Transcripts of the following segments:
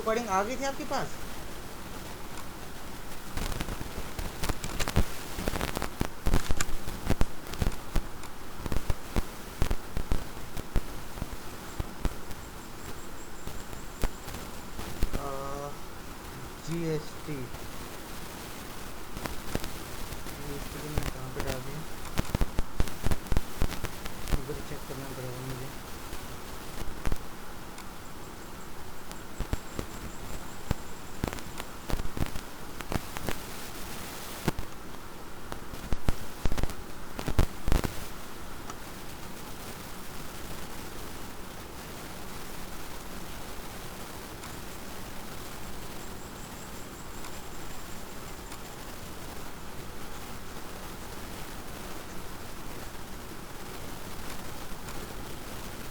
Recording आ गई थी आपके पास? GST मैंने कहाँ पे डाल दिया, उधर चेक करना पड़ेगा मुझे।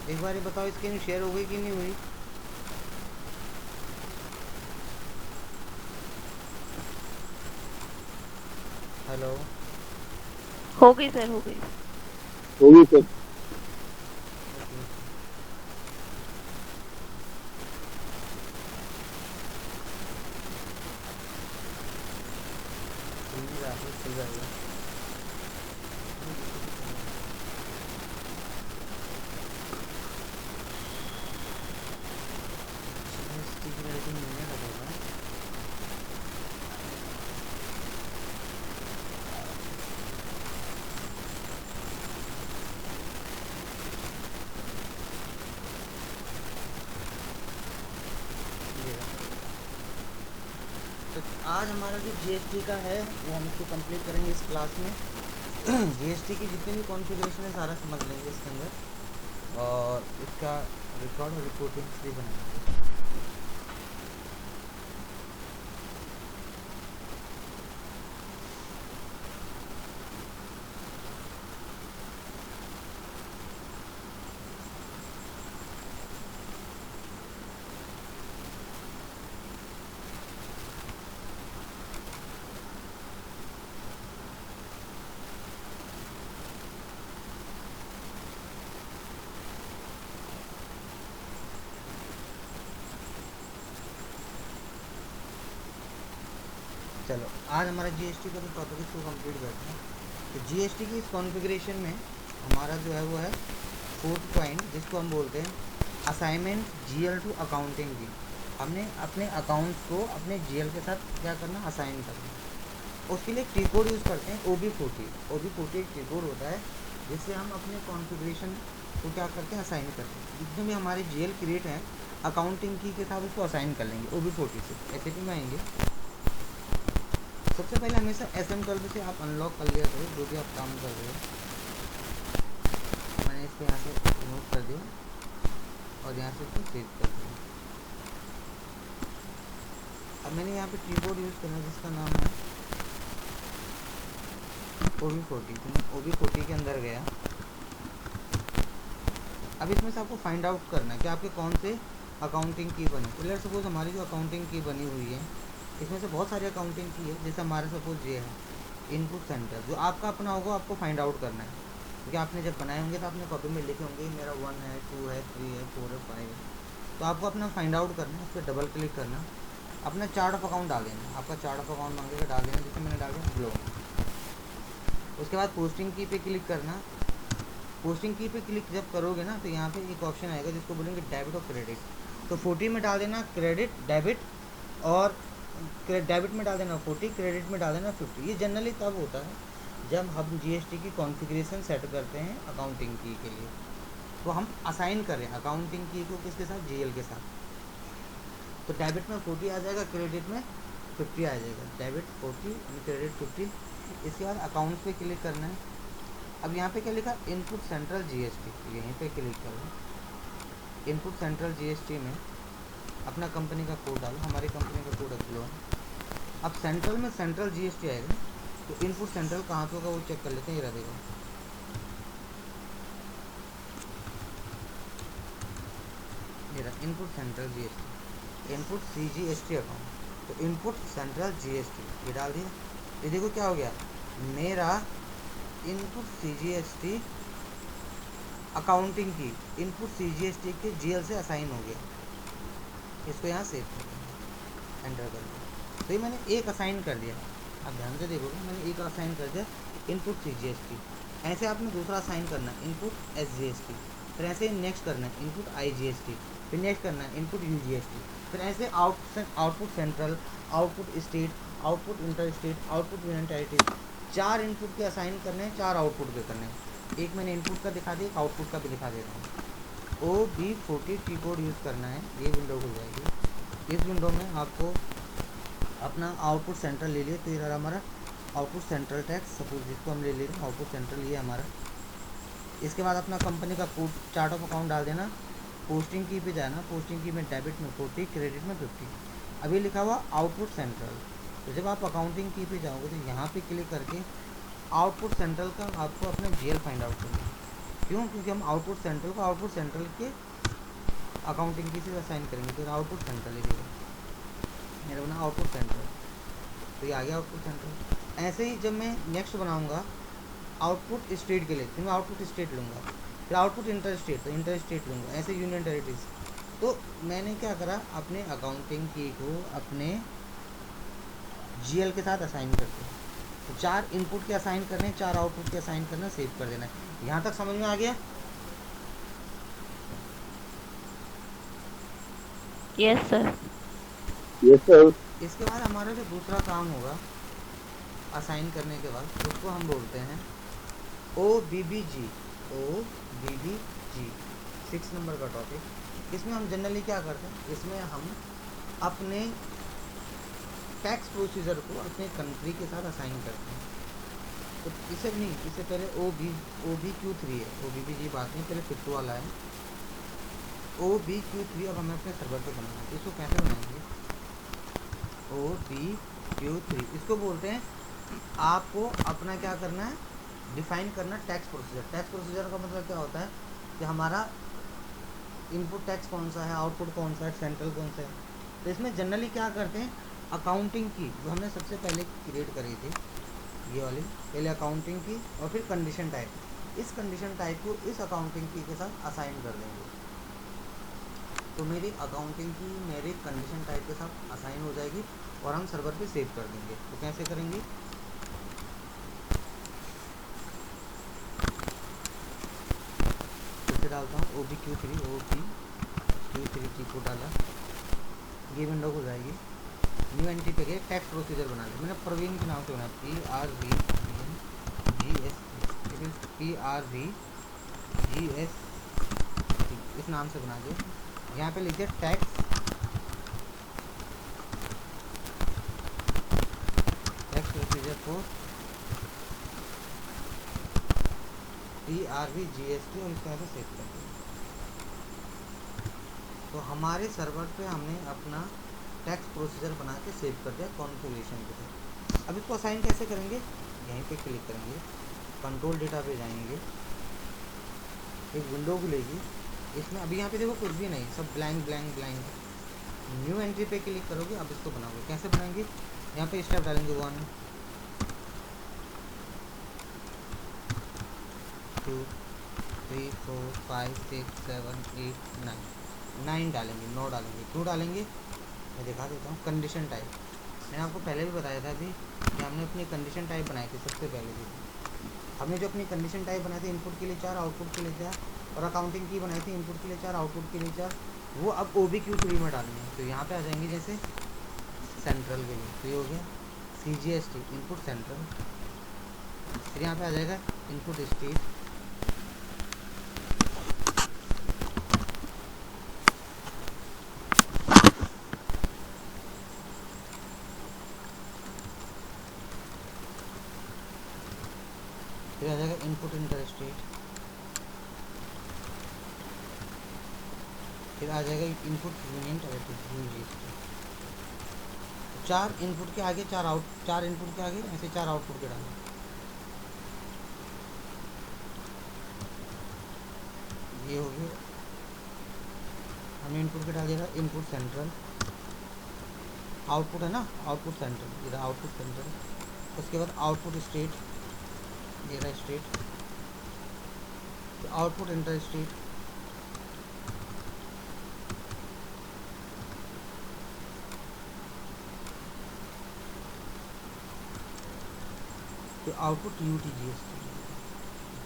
एक बार ये बताओ स्क्रीन शेयर हो गई कि नहीं हुई? हेलो, हो गई सर, हो गई। होगी सर। खुल जाएगा। GST की रेटिंग मिलने लगेगा। तो आज हमारा जो GST का है वो हम इसको कंप्लीट करेंगे इस क्लास में। GST की जितनी भी कॉन्फ़िगरेशन है सारा समझ लेंगे इसके अंदर, और इसका रिकॉर्ड और रिपोर्टिंग भी बनाएंगे। चलो आज हमारा GST का जो टॉपिक है उसको कंप्लीट करते हैं। तो GST की इस कॉन्फ़िगरेशन में हमारा जो है वो है फोर्थ पॉइंट, जिसको हम बोलते हैं असाइनमेंट GL टू अकाउंटिंग की। हमने अपने अकाउंट्स को अपने GL के साथ क्या करना, असाइन करना। उसके लिए टी कोड यूज़ करते हैं OB40। OB40 एक टी कोड होता है जिससे हम अपने कॉन्फ़िगरेशन को क्या करते हैं, असाइन करते हैं। जितने भी हमारे GL क्रिएट हैं अकाउंटिंग की के साथ उसको असाइन कर लेंगे OB40 से। SAP में आएंगे, सबसे पहले हमेशा SM12 से आप अनलॉक कर लिया करो जो भी आप काम कर रहे हो। मैंने इसको यहाँ से रिमूव कर दिया और यहाँ से इसको सेव कर दिया। अब मैंने यहाँ पे कीबोर्ड यूज़ करना है जिसका नाम है OB40। तो मैं OB40 के अंदर गया। अब इसमें से आपको फाइंड आउट करना है कि आपके कौन से अकाउंटिंग की बनी। तो लेट्स सपोज हमारी जो अकाउंटिंग की बनी हुई है इसमें से बहुत सारी अकाउंटिंग की है। जैसे हमारे सपोज ये है इनपुट सेंटर, जो आपका अपना होगा आपको फाइंड आउट करना है, क्योंकि आपने जब बनाए होंगे तो आपने कॉपी में लिखे होंगे मेरा 1 है, 2 है, 3 है, 4 है, 5 है। तो आपको अपना फाइंड आउट करना है, उस पर डबल क्लिक करना, अपना चार्ट ऑफ अकाउंट डाल देना। आपका चार्ट ऑफ अकाउंट मांगेगा, डाल देना, जैसे मैंने डाल दिया ग्लो। उसके बाद पोस्टिंग की पे क्लिक करना। पोस्टिंग की पे क्लिक जब करोगे ना तो यहाँ पे एक ऑप्शन आएगा जिसको बोलेंगे डेबिट और क्रेडिट। तो 40 में डाल देना क्रेडिट डेबिट, और डेबिट में डाल देना 40, क्रेडिट में डाल देना 50। ये जनरली तब होता है जब हम GST की कॉन्फ़िगरेशन सेट करते हैं अकाउंटिंग की के लिए, तो हम असाइन करें अकाउंटिंग की को किसके साथ, GL के साथ। तो डेबिट में 40 आ जाएगा, क्रेडिट में 50 आ जाएगा। Debit 40 credit 50। इसके बाद अकाउंट्स पे क्लिक करना है। अब यहाँ पे क्या लिखा, इनपुट सेंट्रल GST, यहीं पे क्लिक करो। इनपुट सेंट्रल GST में अपना कंपनी का कोड डालो। हमारी कंपनी का कोड है ग्लो। अब सेंट्रल में सेंट्रल GST आएगा, तो इनपुट सेंट्रल कहाँ पे होगा वो चेक कर लेते हैं। ये रहा देखो, ये रहा input central GST, input CGST account. तो इनपुट सेंट्रल GST ये डाल दिया। ये देखो क्या हो गया, मेरा इनपुट CGST अकाउंटिंग की इनपुट CGST के GL से असाइन हो गया। इसको यहाँ सेव कर देंगे। एंटर कर दिया। तो ये मैंने एक असाइन कर दिया, आप ध्यान से देखोगे मैंने एक असाइन कर दिया इनपुट CGST। ऐसे आपने दूसरा असाइन करना है इनपुट SGST, फिर ऐसे नेक्स्ट करना है इनपुट IGST, फिर नेक्स्ट करना है इनपुट UGST, फिर ऐसे output central, output state, output inter state, output union territory. 4 input के असाइन करने हैं, 4 आउटपुट के करने हैं। एक मैंने इनपुट का दिखा दिया, एक आउटपुट का भी दिखा देता हूँ। OB40 टी कोड यूज़ करना है, ये विंडो खुल जाएगी। इस विंडो में आपको अपना आउटपुट सेंट्रल ले लिए, तो ये रहा हमारा आउटपुट सेंट्रल टैक्स, सपोज जिसको हम ले ले रहे हैं आउटपुट सेंट्रल, ये हमारा। इसके बाद अपना कंपनी का कोड चार्ट ऑफ अकाउंट डाल देना, पोस्टिंग की पे जाना, पोस्टिंग की में डेबिट में 40, क्रेडिट में 50। अभी लिखा हुआ आउटपुट सेंट्रल, तो जब आप अकाउंटिंग की पे जाओगे तो यहाँ पे क्लिक करके आउटपुट सेंट्रल का आपको अपना GL फाइंड आउट करना है। क्यों? क्योंकि हम आउटपुट सेंट्रल को आउटपुट सेंट्रल के अकाउंटिंग की से असाइन करेंगे, तो आउटपुट सेंट्रल ही मेरा बना आउटपुट सेंट्रल, तो ये आ गया आउटपुट सेंट्रल। ऐसे ही जब मैं नेक्स्ट बनाऊँगा आउटपुट स्टेट के लिए, तो मैं आउटपुट स्टेट लूँगा, फिर आउटपुट इंटर स्टेट, तो इंटर स्टेट लूँगा, ऐसे यूनियन टेरिटरीज। तो मैंने क्या करा, अपने अकाउंटिंग की को अपने GL के साथ असाइन करते हैं। तो 4 इनपुट के असाइन करने, 4 आउटपुट के असाइन करना, सेव कर देना है। यहाँ तक समझ में आ गया? Yes sir. Yes sir. इसके बाद हमारा जो दूसरा काम होगा असाइन करने के बाद, उसको हम बोलते हैं OBBG। OBBG 6 नंबर का टॉपिक। इसमें हम जनरली क्या करते हैं, इसमें हम अपने टैक्स प्रोसीजर को अपने कंट्री के साथ असाइन करते हैं। तो इसे नहीं, इससे पहले OBQ3 है, OBBG बात नहीं, पहले 5th वाला है OBQ3। अब हमें अपने सर्वर पे बनाना है, इसको कैसे बनाएंगे? OBQ3 इसको बोलते हैं आपको अपना क्या करना है, डिफाइन करना टैक्स प्रोसीजर। टैक्स प्रोसीजर का मतलब क्या होता है कि हमारा इनपुट टैक्स कौन सा है, आउटपुट कौन सा है, सेंट्रल कौन सा है। तो इसमें जनरली क्या करते हैं, अकाउंटिंग की जो हमने सबसे पहले क्रिएट करी थी, ये वाली पहले अकाउंटिंग की और फिर कंडीशन टाइप, इस कंडीशन टाइप को इस अकाउंटिंग की के साथ असाइन कर देंगे। तो मेरी अकाउंटिंग की मेरे कंडीशन टाइप के साथ असाइन हो जाएगी और हम सर्वर पे सेव कर देंगे। तो कैसे करेंगे, कैसे डालता हूँ, OBQ3 की को डाला, ये विंडो हो जाएगी। न्यू एंट्री पे गए, टैक्स प्रोसीजर बना लिया मैंने, प्रवीण के नाम से बना, PRVGS इस नाम से बना दिया। यहाँ पे लिखिए टैक्स प्रोसीजर को PRVGST और इस तरह से सेव कर दिया। तो हमारे सर्वर पे हमने अपना टैक्स प्रोसीजर बना के सेव कर दिया कॉन्फ़िगरेशन के साथ। अब इसको असाइन कैसे करेंगे, यहीं पे क्लिक करेंगे, कंट्रोल डेटा पे जाएंगे, एक विंडो खुलेगी, इसमें अभी यहाँ पे देखो कुछ भी नहीं, सब blank blank blank. New entry पे क्लिक करोगे, अब इसको बनाओगे। कैसे बनाएंगे, यहाँ पे स्टेप डालेंगे 1 2 3 4 5 6 7 8 9 डालेंगे, 9 डालेंगे, 2 डालेंगे। मैं दिखा देता हूँ कंडीशन टाइप, मैंने आपको पहले भी बताया था अभी कि हमने अपनी कंडीशन टाइप बनाई थी सबसे पहले भी। हमने जो अपनी कंडीशन टाइप बनाई थी, इनपुट के लिए 4 आउटपुट के लिए 4, और अकाउंटिंग की बनाई थी इनपुट के लिए 4 आउटपुट के लिए 4, वो अब OBQ3 में डालनी है। तो यहाँ पे आ जाएंगे जैसे सेंट्रल के लिए, तो ये हो गया CGST इनपुट सेंट्रल, फिर यहाँ पे आ जाएगा इनपुट स्टेट, फिर आ जाएगा इनपुट इंटर स्टेट, फिर आ जाएगा input union territory UGST। 4 input के आगे 4 इनपुट के आगे ऐसे 4 आउटपुट के डालें। ये हो गया, हमने इनपुट के डाल दिया, इनपुट सेंट्रल, आउटपुट है ना, आउटपुट सेंट्रल, इधर आउटपुट सेंट्रल, उसके बाद आउटपुट स्टेट, ये रहा स्टेट, तो आउटपुट इंटर स्टेट, फिर आउटपुट यूटी जीएसटी,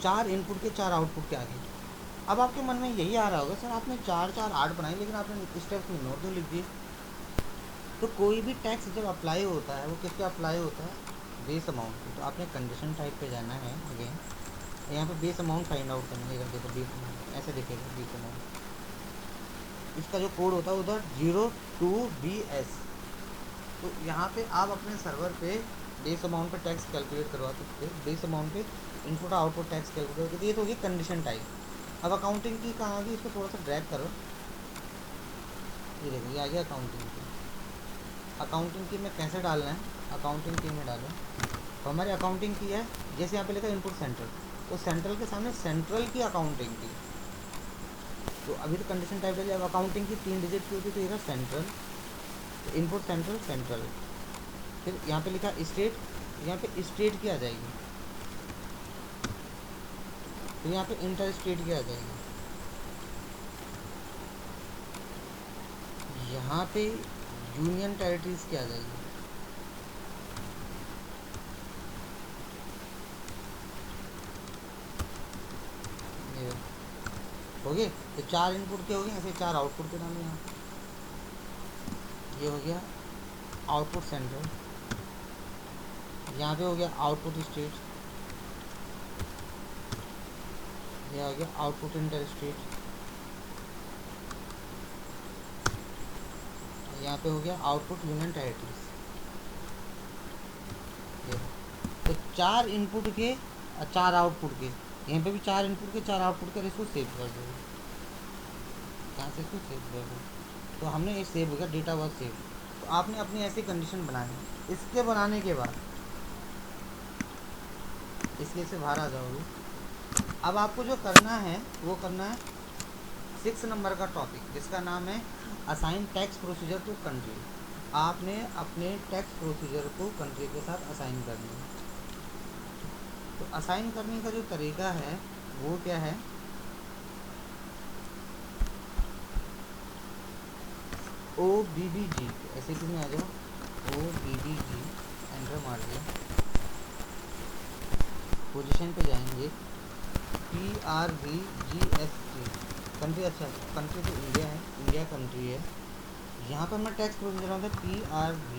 4 इनपुट के 4 आउटपुट के आगे। अब आपके मन में यही आ रहा होगा सर आपने 4 4 8 बनाई लेकिन आपने स्टेप्स में नोट तो लिख दिए। तो कोई भी टैक्स जब अप्लाई होता है वो किस पे अप्लाई होता है, बेस अमाउंट पे। तो आपने कंडीशन टाइप पे जाना है अगेन, यहाँ पे बेस अमाउंट फाइंड आउट करना है। देखो बेस अमाउंट ऐसे दिखेगा, बेस अमाउंट इसका जो कोड होता है उधर 02BS। तो यहाँ पे आप अपने सर्वर पे बेस अमाउंट पे टैक्स कैलकुलेट करवा सकते हो, बेस अमाउंट पे इनपुट आउटपुट टैक्स कैलकुलेट करके। ये तो होगी कंडीशन टाइप। अब अकाउंटिंग की कहाँ आ गई, इसको थोड़ा सा ड्रैग करो, ये देखो ये आ गया अकाउंटिंग की। अकाउंटिंग की में कैसे डालना है, अकाउंटिंग की में डालो। तो हमारी अकाउंटिंग की है, जैसे यहाँ पे लिखा इनपुट सेंट्रल, तो सेंट्रल के सामने सेंट्रल की अकाउंटिंग की। तो अभी तो कंडीशन टाइप डाली। अब अकाउंटिंग की 3 डिजिट की होती है तो ये रहा सेंट्रल, तो इनपुट सेंट्रल सेंट्रल। फिर यहाँ पे लिखा स्टेट, यहाँ पे स्टेट की आ जाएगी। फिर यहाँ पे इंटर स्टेट की आ जाएगी। यहाँ पे यूनियन टेरिटरीज की आ जाएगी। हो गए, तो 4 इनपुट के हो गए, ऐसे 4 आउटपुट के नाम है। यहाँ ये हो गया आउटपुट सेंट्रल, यहाँ पे हो गया आउटपुट स्टेट, ये हो गया आउटपुट इंटर स्टेट, यहाँ पे हो गया आउटपुट यूनियन टेरिटरीज। तो 4 इनपुट के 4 आउटपुट के, यहाँ पे भी 4 इनपुट के 4 आउटपुट के, इसको सेव कर दो, यहाँ से इसको सेव कर दो। तो हमने ये सेव हो गया, डेटा वॉज सेव। तो आपने अपनी ऐसी कंडीशन बनानी है। इसके बनाने के बाद इसके से बाहर आ जाओगे। अब आपको जो करना है वो करना है 6 नंबर का टॉपिक, जिसका नाम है assign tax procedure to country. आपने अपने टैक्स प्रोसीजर को कंट्री के साथ असाइन करना है। तो असाइन करने का जो तरीका है वो क्या है, OBBG, ऐसे कि में आ जाओ, OBBG एंटर मार दिया, पोजीशन पे जाएंगे, PRVGST कंट्री। अच्छा कंट्री तो इंडिया है, इंडिया कंट्री है। यहाँ पर मैं टैक्स प्रोसीजर होता है PRV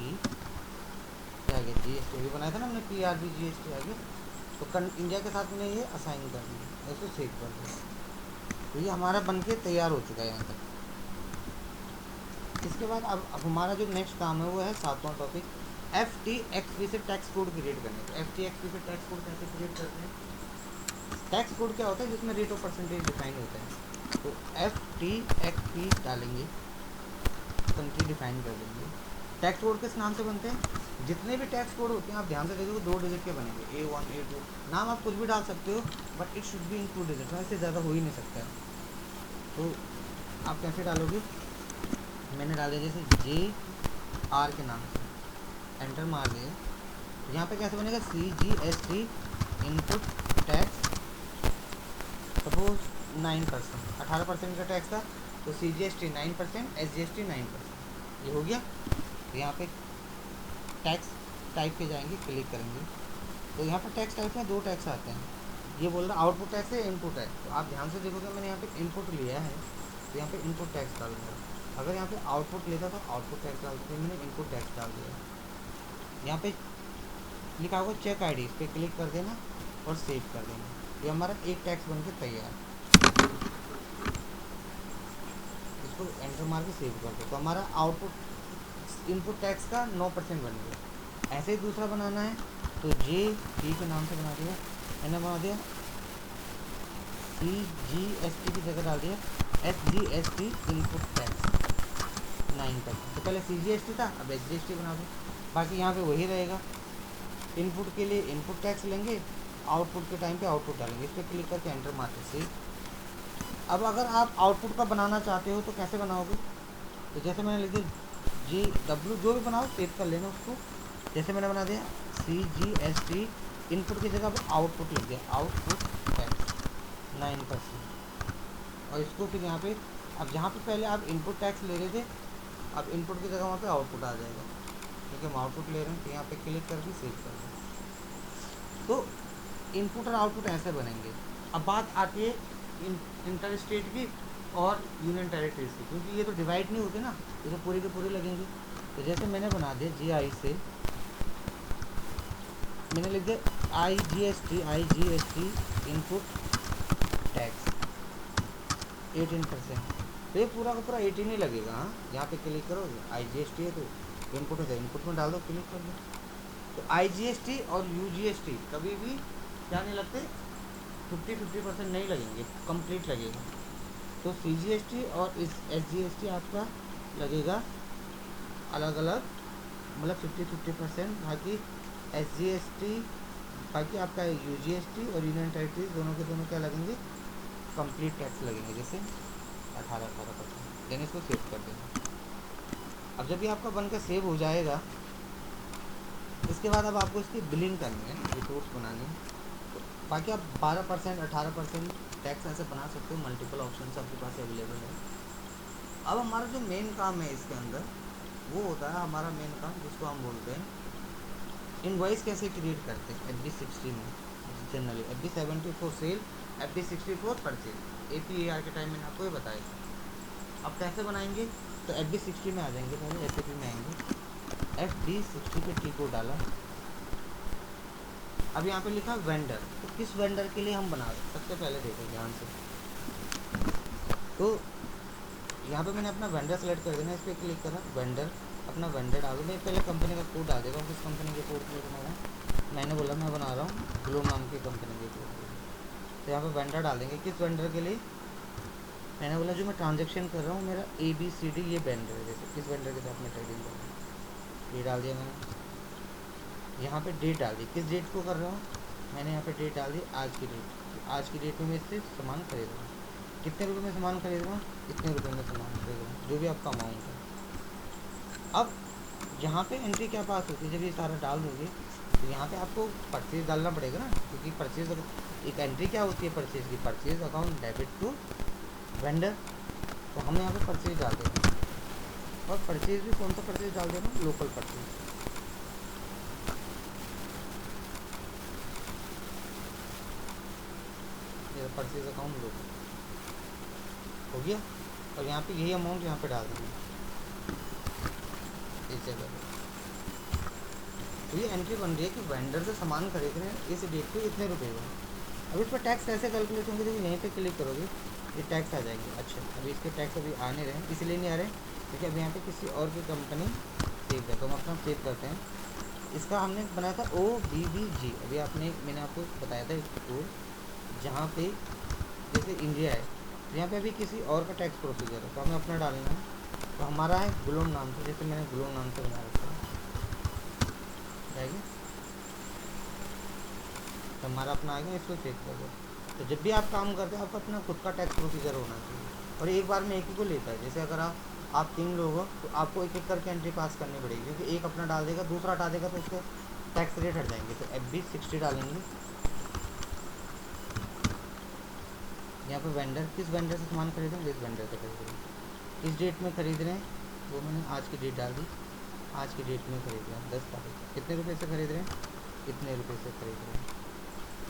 क्या आ गया, GST भी बनाया था ना हमने, PRVGST आ गया। तो इंडिया के साथ में ये असाइन कर दिया, इसको सेव कर दिया। तो ये हमारा बन के तैयार हो चुका है यहाँ तक। इसके बाद अब हमारा जो नेक्स्ट काम है वो है 7वां टॉपिक, FTXP से टैक्स कोड क्रिएट करने का। FTXP से टैक्स कोड कैसे क्रिएट करते हैं, टैक्स कोड क्या होता है जिसमें रेट ऑफ परसेंटेज डिफाइन होता है। तो FTXP डालेंगे, कंट्री डिफाइन कर देंगे। टैक्स कोड किस नाम से बनते हैं, जितने भी टैक्स कोड होते हैं आप ध्यान से देखोगे 2 डिजिट के बनेंगे, A1 A2, नाम आप कुछ भी डाल सकते हो, but it should be in 2 digit, इससे ज़्यादा हो ही नहीं सकता है। तो आप कैसे डालोगे, मैंने डाले जैसे JR के नाम से, एंटर मार दिए। यहाँ पे कैसे बनेगा, CGST इनपुट टैक्स, सपोज 9%, 18% का टैक्स था, तो CGST 9%, SGST 9%, ये हो गया। तो यहाँ पे टैक्स टाइप पे जाएंगे, क्लिक करेंगे, तो यहाँ पर टैक्स टाइप में 2 टैक्स आते हैं। ये बोल रहा आउटपुट टैक्स है, इनपुट है। तो आप ध्यान से देखोगे मैंने यहाँ पे इनपुट लिया है, तो यहाँ पे इनपुट टैक्स डालूंगा। अगर यहाँ पे आउटपुट लेता था आउटपुट टैक्स डाल दिया, मैंने इनपुट टैक्स डाल दिया। यहाँ पे लिखा होगा चेक ID, इस पर क्लिक कर देना और सेव कर देना। ये हमारा एक टैक्स बन के तैयार, इसको एंटर मार के सेव कर दो। तो हमारा आउटपुट इनपुट टैक्स का 9% बन गया। ऐसे ही दूसरा बनाना है तो JP के नाम से बना दिया, मैंने बना दिया, CGST की जगह डाल दिया SGST इनपुट टैक्स 9%। तो पहले CGST था, अब SGST बना दो। बाकी यहाँ पे वही रहेगा, इनपुट के लिए इनपुट टैक्स लेंगे, आउटपुट के टाइम पे आउटपुट डालेंगे। इस पर क्लिक करके एंटर मारते सेव। अब अगर आप आउटपुट का बनाना चाहते हो तो कैसे बनाओगे, तो जैसे मैंने लिख दिया GW, जो भी बनाओ सेव कर लेना उसको। जैसे मैंने बना दिया CGST इनपुट की जगह पर आउटपुट लिख दिया, आउटपुट टैक्स 9%। और इसको फिर यहाँ पे, अब जहाँ पे पहले आप इनपुट टैक्स ले रहे थे, अब इनपुट की जगह वहाँ पे आउटपुट आ जाएगा, क्योंकि हम आउटपुट ले रहे हैं। तो यहाँ पे क्लिक करके सेव कर दें। तो इनपुट और आउटपुट ऐसे बनेंगे। अब बात आती है इंटर स्टेट की और यूनियन टेरिटरीज की, क्योंकि ये तो डिवाइड नहीं होते ना, ये तो पूरे के पूरे लगेंगे। तो जैसे मैंने बना दिया GI से मैंने लिख दिया IGST इनपुट टैक्स 18%, तो ये पूरा का पूरा 18 ही लगेगा। हाँ, यहाँ पे क्लिक करोगे IGST है तो इनपुट है, इनपुट में डाल दो, क्लिक कर दो। तो IGST और UGST कभी भी क्या नहीं लगते, 50% नहीं लगेंगे, कंप्लीट लगेगा। तो CGST और इस SGST आपका लगेगा अलग अलग, मतलब 50% बाकी SGST, बाकी आपका UGST और यूनियन टेरिटरीज दोनों के दोनों क्या लगेंगे, कंप्लीट टैक्स लगेंगे, जैसे 18%। देन इसको सेव कर देंगे। अब जब ये आपका बनकर सेव हो जाएगा, इसके बाद अब आपको इसकी बिलिंग करनी है, रिपोर्ट्स बनानी है। तो बाकी आप 12% 18% टैक्स ऐसे बना सकते हो, मल्टीपल ऑप्शन आपके पास अवेलेबल है। अब हमारा जो मेन काम है इसके अंदर वो होता है हमारा मेन काम, जिसको हम बोलते हैं इनवॉइस कैसे क्रिएट करते हैं FD60 में। Generally FD70 for sale, FD60 for purchase, APAR के टाइम मैंने आपको ये बताया। अब कैसे बनाएंगे, तो FD60 में आ जाएंगे, पहले SAP में आएंगे, FD60 पे टी को डाला। अब यहाँ पे लिखा वेंडर, तो किस वेंडर के लिए हम बना रहे हैं सबसे पहले देखो ध्यान से। तो यहाँ पे मैंने अपना वेंडर सेलेक्ट कर देना, इस पर क्लिक करा, वेंडर, अपना वेंडर डालो। मैं पहले कंपनी का कोड डाल देगा, किस कंपनी के कोड के लिए बना रहा हूँ। मैंने बोला मैं बना रहा हूँ ग्लो नाम की कंपनी के कोड के लिए। तो यहाँ पे वेंडर डालेंगे, किस वेंडर के लिए, मैंने बोला जो मैं ट्रांजेक्शन कर रहा हूँ मेरा ABCD ये वेंडर है, जैसे किस वेंडर के साथ मैं ट्रेडिंग कर रहा हूँ, ये डाल दिया मैंने। यहाँ पे डेट डाल दी, किस डेट को कर रहा हूँ, मैंने यहाँ पे डेट डाल दी आज की डेट। आज की डेट में मैं इससे सामान खरीद रहा हूँ, कितने रुपए में सामान खरीद रहा हूँ, इतने रुपए में सामान खरीद रहा हूँ, जो भी आपका अमाउंट है। अब यहाँ पे एंट्री क्या पास होती है, जब ये सारा डाल दोगे तो यहाँ पे आपको परचेज डालना पड़ेगा ना, क्योंकि परचेज एक एंट्री क्या होती है परचेज की, purchase account debit to vendor. तो हम यहाँ पे परचेज डाल देंगे, और परचेज भी कौन सा परचेज डाल देना, local purchase. Purchase account local हो गया, और यहाँ पे यही अमाउंट यहाँ पे डाल देंगे इस जगह पे। तो ये एंट्री बन रही है कि वेंडर से सामान खरीद रहे हैं इस डेट पे इतने रुपए का। अब इस पर टैक्स कैसे कैलकुलेट होंगे, देखिए यहीं पे क्लिक करोगे ये टैक्स आ जाएंगे। अच्छा, अभी इसके टैक्स अभी आ नहीं रहे, इसलिए नहीं आ रहे क्योंकि अभी यहाँ पे किसी और की कंपनी सेव है, तो हम अपना सेव करते हैं। इसका हमने बनाया था OBBG, अभी मैंने आपको बताया था इसको कोड, जहाँ पे जैसे इंडिया है तो यहाँ पे अभी किसी और का टैक्स प्रोसीजर है, तो हमें अपना डालना है। तो हमारा है ग्लोम नाम से, जैसे मैंने ग्लोम नाम से बना रखा है, जाएगी तो हमारा अपना आएगा, इसको चेक कर दो। तो जब भी आप काम करते हो आपका अपना खुद का टैक्स प्रोसीजर होना चाहिए, और एक बार में एक ही को लेता है। जैसे अगर आप 3 लोग हो तो आपको एक एक करके एंट्री पास करनी पड़ेगी, क्योंकि एक अपना डाल देगा दूसरा हटा देगा तो उसके टैक्स रेट हट जाएंगे। तो FD60 डालेंगे। यहाँ पे वेंडर, किस वेंडर से सामान खरीद रहे हैं, इस वेंडर से खरीद रहे हैं, किस डेट में खरीद रहे हैं, वो मैंने आज की डेट डाल दी, आज की डेट में खरीद रहे हैं 10 तारीख, कितने रुपए से खरीद रहे हैं, कितने रुपए से खरीद रहे हैं।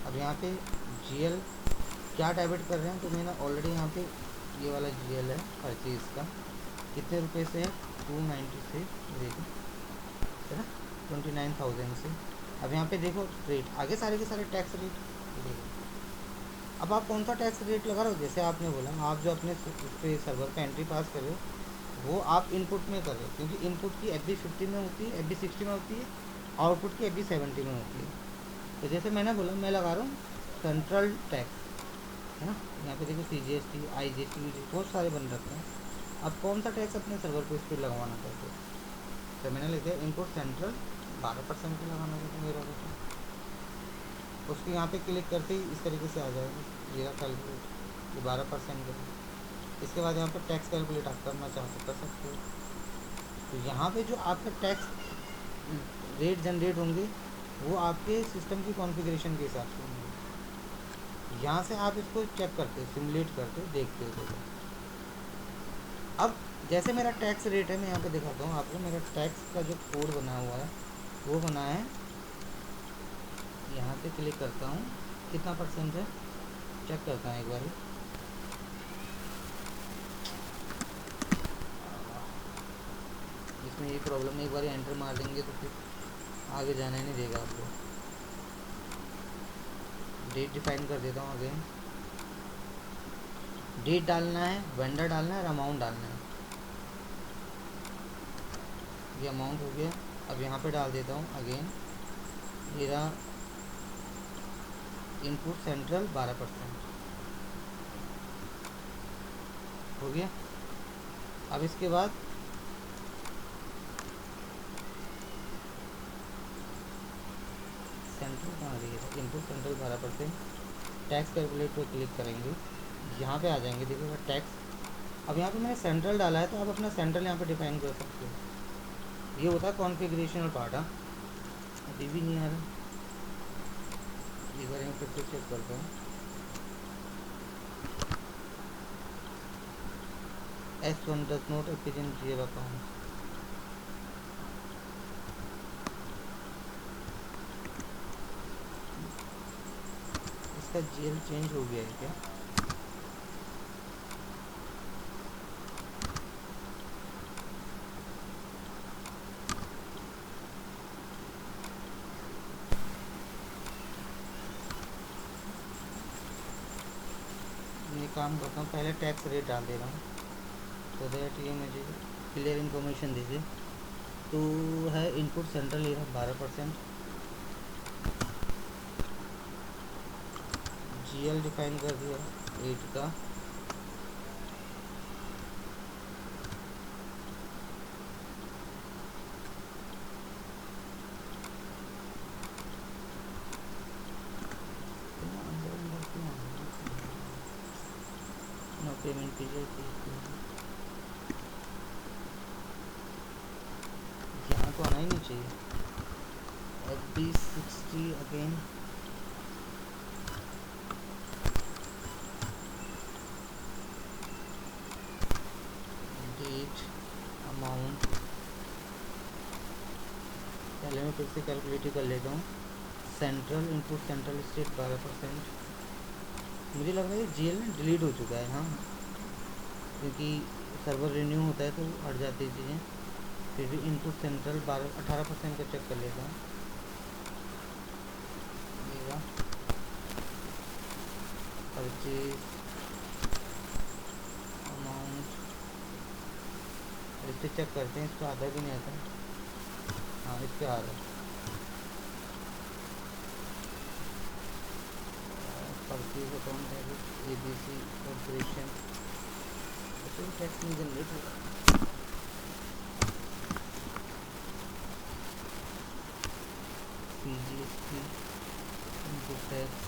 अब यहाँ पे GL क्या डेबिट कर रहे हैं, तो मैंने ऑलरेडी यहाँ पे ये वाला GL है परचेज का, कितने रुपए से है 290 से, देखो है ना 29,000 से। अब यहाँ पे देखो रेट, आगे सारे के सारे टैक्स रेट देखो। अब आप कौन सा टैक्स रेट लगा रहे हो, जैसे आपने बोला आप जो अपने सर्वर पे एंट्री पास कर रहे हो वो आप इनपुट में कर रहे हो, क्योंकि इनपुट की FD50 में होती है, FD60 में होती है, आउटपुट की FD70 में होती है। तो जैसे मैंने बोला मैं लगा रहा हूँ सेंट्रल टैक्स, है ना, यहाँ पे देखो CGST IGST बहुत सारे बन रखे हैं। आप कौन सा टैक्स अपने सर्वर पे इस पर लगवाना चाहते हो, तो मैंने लिख दिया इनपुट सेंट्रल 12% पे लगाना चाहता मेरा बच्चा। उसके यहाँ पे क्लिक करते ही इस तरीके से आ जाएगा मेरा कैलकुलेट, ये 12% है। इसके बाद यहाँ पर टैक्स कैलकुलेट आप करना चाहते कर सकते हो। तो यहाँ पे जो आपका टैक्स रेट जनरेट होंगे वो आपके सिस्टम की कॉन्फ़िगरेशन के हिसाब से होंगे। यहाँ से आप इसको चेक करते हो, सिमुलेट करते हो, देखते हो। अब जैसे मेरा टैक्स रेट है, मैं यहाँ पे दिखाता हूँ आपको, मेरा टैक्स का जो कोड बना हुआ है वो बना है यहाँ पे क्लिक करता हूँ, कितना परसेंट है चेक करता हूँ एक बार। इसमें ये प्रॉब्लम है, एक बार एंटर मार देंगे तो फिर आगे जाना ही नहीं देगा आपको। डेट डिफाइन कर देता हूँ अगेन। डेट डालना है, वेंडर डालना है और अमाउंट डालना है। ये अमाउंट हो गया। अब यहाँ पे डाल देता हूँ अगेन, मेरा इनपुट सेंट्रल 12% हो गया। अब इसके बाद सेंट्रल कहाँ रही है, इनपुट सेंट्रल 12%, टैक्स कैलकुलेट पर क्लिक करेंगे, यहाँ पे आ जाएंगे, देखिएगा टैक्स। अब यहाँ पे मैंने सेंट्रल डाला है तो आप अपना सेंट्रल यहाँ पे डिफाइन कर सकते हो। ये होता है कॉन्फ़िगरेशनल पार्ट। अभी भी नहीं आ रहा, एक बार यहाँ फिर चेक करता हूँ। S1 does not appear in GL account। इसका GL चेंज हो गया है क्या? ये काम करता हूँ, पहले टैक्स रेट डाल दे रहा हूँ तो दैट ये मुझे क्लियर इन्फॉर्मेशन दीजिए। तो है इनपुट सेंट्रल ये 12%, GL डिफाइन कर दिया 8 का, पेमेंट कीजिए। यहाँ तो आना ही नहीं चाहिए। FB60 अगेन, डेट, अमाउंट, पहले मैं फिर से कैलकुलेट कर लेता हूँ। Central input central state 12%। मुझे लग रहा है GL डिलीट हो चुका है, हाँ, क्योंकि सर्वर रिन्यू होता है तो हट जाती है चीज़ें। फिर भी इनपुट सेंट्रल 18% का चेक कर लेता हूँ। मेरा परचेज अमाउंट, इस पर चेक करते हैं, इस पर आधा भी नहीं आता। हाँ, इस पर आ रहा है। Purchase account debit ABC corporation, tax नहीं जनरेट होगा। CGST इनपुट टैक्स,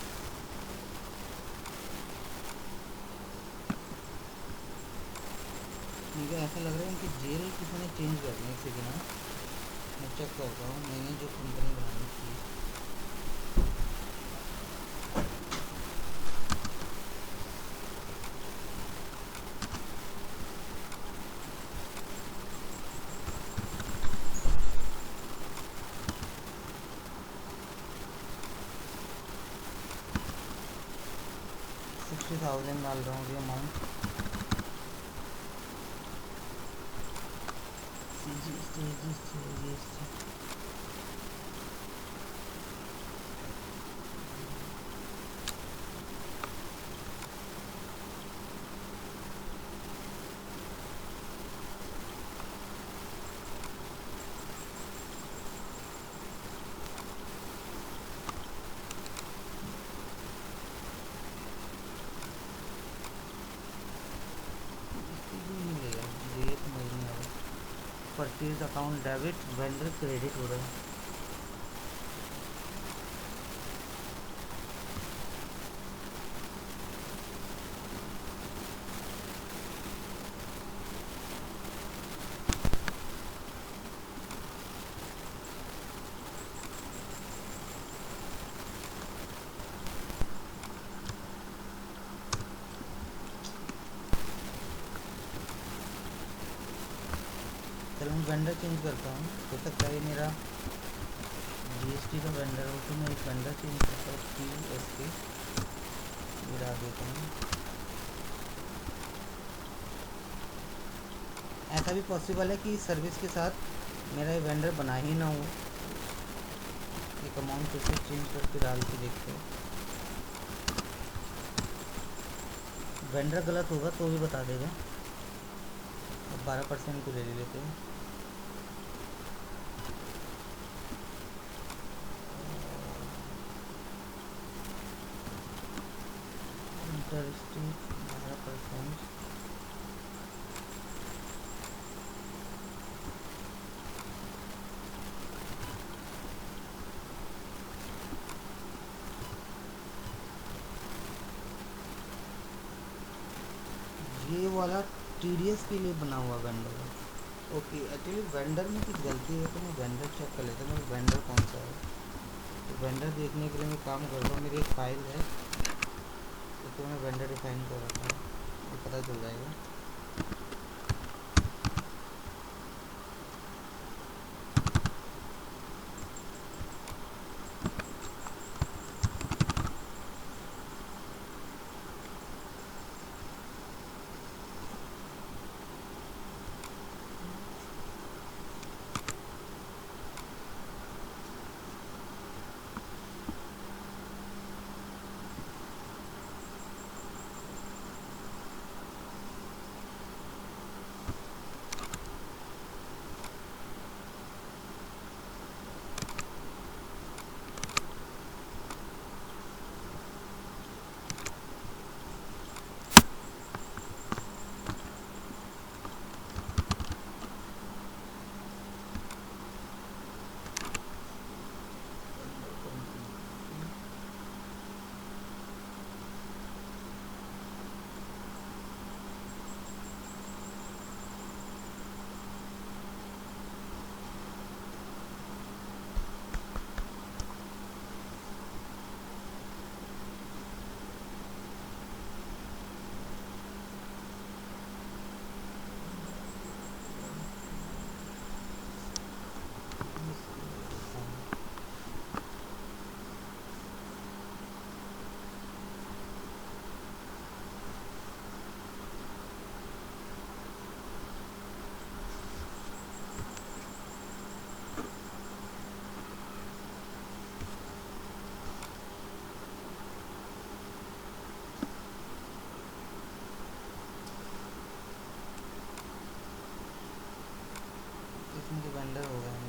मुझे ऐसा लग रहा है कि जेल किसी ने चेंज कर दिया। एक सेकेंड, मैं चेक करता हूँ मैंने जो कंपनी बनाई थी। $60,000 डाल रहा हूँ amount. GST purchase account debit, vendor credit हो रहा है। चलो मैं वेंडर चेंज करता हूँ, हो सकता है मेरा जीएसटी का वेंडर हो तो मैं एक वेंडर चेंज करता हूँ TSK गिरा देता हूँ। ऐसा भी पॉसिबल है कि इस सर्विस के साथ मेरा ये वेंडर बना ही ना हो। एक अमाउंट फिर से चेंज करके डाल के देखते हैं। वेंडर गलत होगा तो भी बता देगा। अब 12% को ले लेते हैं। इंटरेस्ट 12%। ये वाला TDS के लिए बना हुआ वेंडर है। ओके, एक्चुअली वेंडर में कुछ गलती है तो मैं वेंडर चेक कर लेता हूँ मेरा वेंडर कौन सा है। तो वेंडर देखने के लिए मैं काम करता हूँ। मेरी एक फाइल है तो मैं वेंडर डिफाइन कर रखा हूँ, तो पता चल जाएगा। इसमें जो वेंडर हो गया है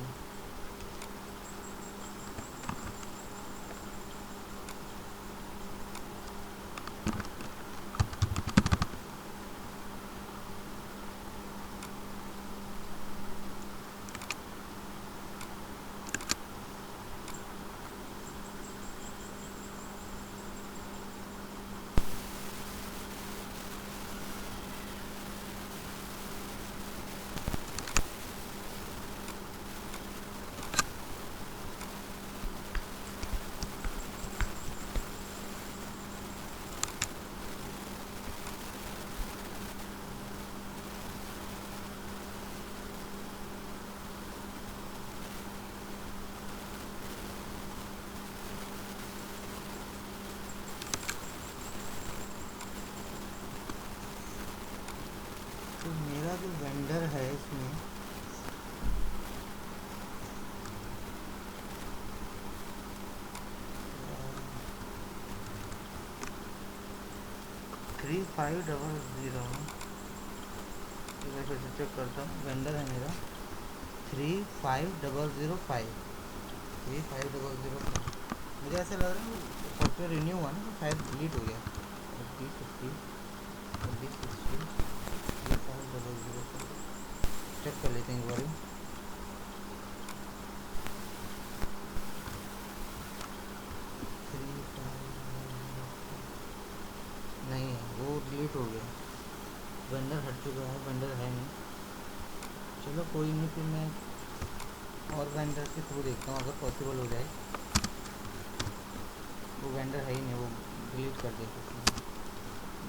तो मेरा जो वेंडर है इसमें थ्री फाइव डबल ज़ीरो मैं फिर से चेक करता हूँ। वेंडर है मेरा 35005 35005। मुझे ऐसा लग रहा है सॉफ्टवेयर रिन्यू हुआ ना तो शायद डिलीट हो गया। 3500 चेक कर लेते हैं एक बार। नहीं है, वो डिलीट हो गया। वेंडर हट चुका है, वेंडर है नहीं। चलो कोई नहीं, फिर मैं और वेंडर के थ्रू देखता हूँ अगर पॉसिबल हो जाए। वो वेंडर है ही नहीं, वो डिलीट कर देते।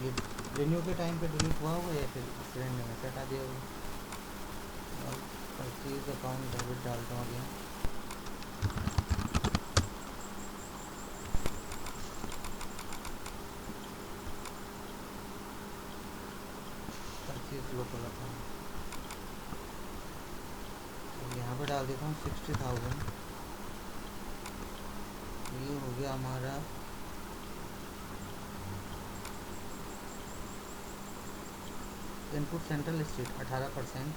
ये रिन्यू के टाइम पे डिलीट हुआ होगा या फिर फ्रेंड ने हटा दिया होगा। और परचेज अकाउंट डेबिट डालता हूँ अगेन। पे डाल देता हूँ 60,000। ये हो गया हमारा इनपुट सेंट्रल स्टेट 18%।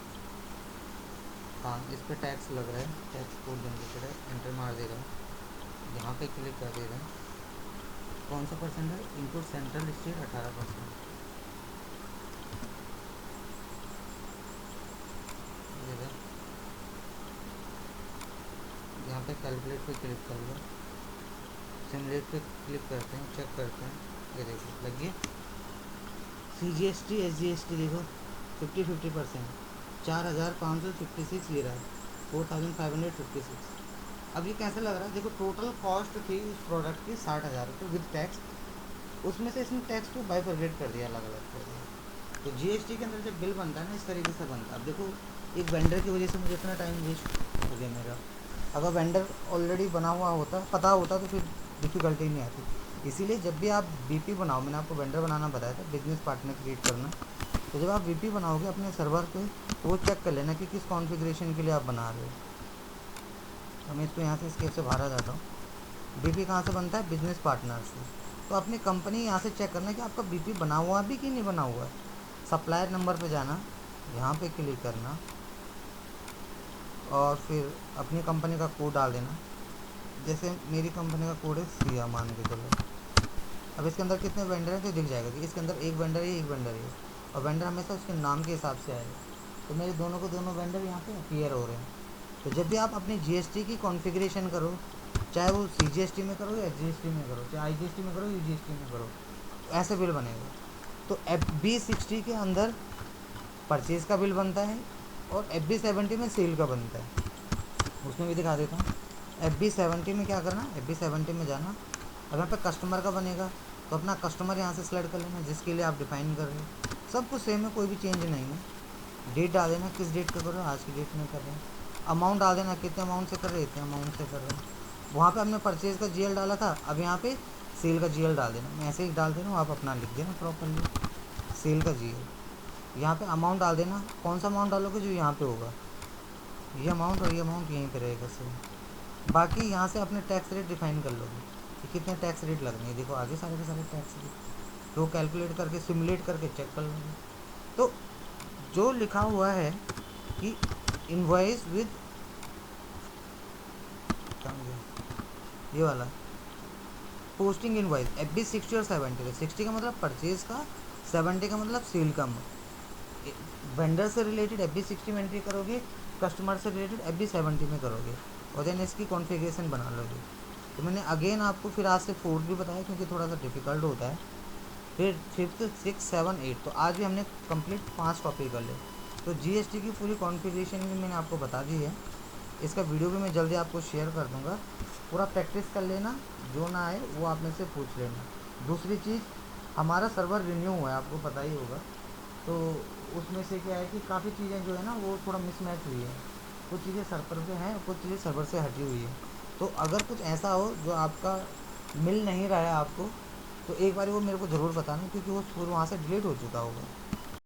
हाँ, इस पे टैक्स लग रहा है, टैक्स कोड जनरेटेड है, एंटर मार दे रहा हूँ, यहाँ पे क्लिक कर दे रहा हूँ। कौन सा परसेंट है? Input central state 18%। यहाँ पे कैलकुलेट पे क्लिक कर लो, सिमुलेट पे क्लिक करते हैं, चेक करते हैं। ये देखो लग गया CGST SGST, देखो 50% 4,556 ले रहा है, 4,556। अब ये कैसे लग रहा है? देखो टोटल कॉस्ट थी उस प्रोडक्ट की 60,000 रुपये विद टैक्स, उसमें से इसने टैक्स को बाइफरगेट कर दिया, अलग अलग कर दिया। तो GST के अंदर जब बिल बनता है ना, इस तरीके से बनता है। अब देखो एक वेंडर की वजह से मुझे इतना टाइम वेस्ट हो गया मेरा। अगर वेंडर ऑलरेडी बना हुआ होता, पता होता, तो फिर डिफ़िकल्टी नहीं आती। इसीलिए जब भी आप BP बनाओ, मैंने आपको वेंडर बनाना बताया था, बिजनेस पार्टनर क्रिएट करना। तो जब आप BP बनाओगे अपने सर्वर पे, तो वो चेक कर लेना कि किस कॉन्फ़िगरेशन के लिए आप बना रहे हो। तो मैं इसको यहाँ से स्केप से बाहर आ जाता हूँ। BP कहाँ से बनता है? बिजनेस पार्टनर से। तो अपनी कंपनी यहाँ से चेक करना कि आपका BP बना हुआ भी कि नहीं बना हुआ है। सप्लायर नंबर पे जाना, यहाँ पे क्लिक करना और फिर अपनी कंपनी का कोड डाल देना। जैसे मेरी कंपनी का कोड है सिया, मान के चलो। अब इसके अंदर कितने वेंडर हैं तो दिख जाएगा कि इसके अंदर एक वेंडर है, एक वेंडर है, और वेंडर हमेशा उसके नाम के हिसाब से आएगा। तो मेरे दोनों को दोनों वेंडर यहाँ पे अपीयर हो रहे हैं। तो जब भी आप अपनी GST की कॉन्फ़िगरेशन करो, चाहे वो CGST में करो या GST में करो, चाहे IGST में करो, UGST में करो, तो ऐसे बिल बनेगा। तो FB60 के अंदर परचेज़ का बिल बनता है और FB70 में सेल का बनता है। उसमें भी दिखा देता हूँ। FB70 में क्या करना, FB70 में जाना, अगर पे कस्टमर का बनेगा तो अपना कस्टमर यहाँ से सेलेक्ट कर लेना जिसके लिए आप डिफ़ाइन कर रहे हो। सब कुछ सेम है, कोई भी चेंज नहीं है। डेट डाल देना, किस डेट का कर रहे हो, आज की डेट में कर रहे हैं। अमाउंट डाल देना, कितने अमाउंट से कर रहे हैं, इतने अमाउंट से कर रहे हैं। वहाँ पे हमने परचेज़ का GL डाला था, अब यहाँ पे सेल का GL डाल देना। मैं ऐसे ही डाल दे रहा हूँ, आप अपना लिख देना प्रॉपरली, सेल का GL। यहाँ पे अमाउंट डाल देना, कौन सा अमाउंट डालोगे जो यहाँ पे होगा, ये अमाउंट और ये अमाउंट यहीं पे रहेगा सेम। बाकी यहाँ से अपने टैक्स रेट डिफाइन कर लोगे कि कितने टैक्स रेट लगने हैं। देखो आगे सारे के सारे टैक्स रेट तो कैलकुलेट करके सिमुलेट करके चेक कर लोगे। तो जो लिखा हुआ है कि इनवॉइस विद, ये वाला पोस्टिंग इनवॉइस FB60 और 70 का, 60 का मतलब परचेज का, 70 का मतलब सेल का। वेंडर से रिलेटेड FB60 में एंट्री करोगे, कस्टमर से रिलेटेड FB70 में करोगे, और देन इसकी कॉन्फ़िगरेशन बना लोगे। तो मैंने अगेन आपको फिर आज से 4 भी बताया क्योंकि थोड़ा सा डिफ़िकल्ट होता है। फिर 5th 6 7 8, तो आज भी हमने कंप्लीट 5 टॉपिक कर लिए। तो GST की पूरी कॉन्फ़िगरेशन भी मैंने आपको बता दी है। इसका वीडियो भी मैं जल्दी आपको शेयर कर दूँगा। पूरा प्रैक्टिस कर लेना, जो ना आए वो आप में से पूछ लेना। दूसरी चीज़, हमारा सर्वर रिन्यू हुआ है, आपको पता ही होगा। तो उसमें से क्या है कि काफ़ी चीज़ें जो है ना वो थोड़ा मिसमैच हुई है। कुछ चीज़ें सर्वर पे हैं, कुछ चीज़ें सर्वर से हटी हुई है। तो अगर कुछ ऐसा हो जो आपका मिल नहीं रहा है आपको, तो एक बार वो मेरे को ज़रूर बताना, क्योंकि वो वहाँ से डिलीट हो चुका होगा।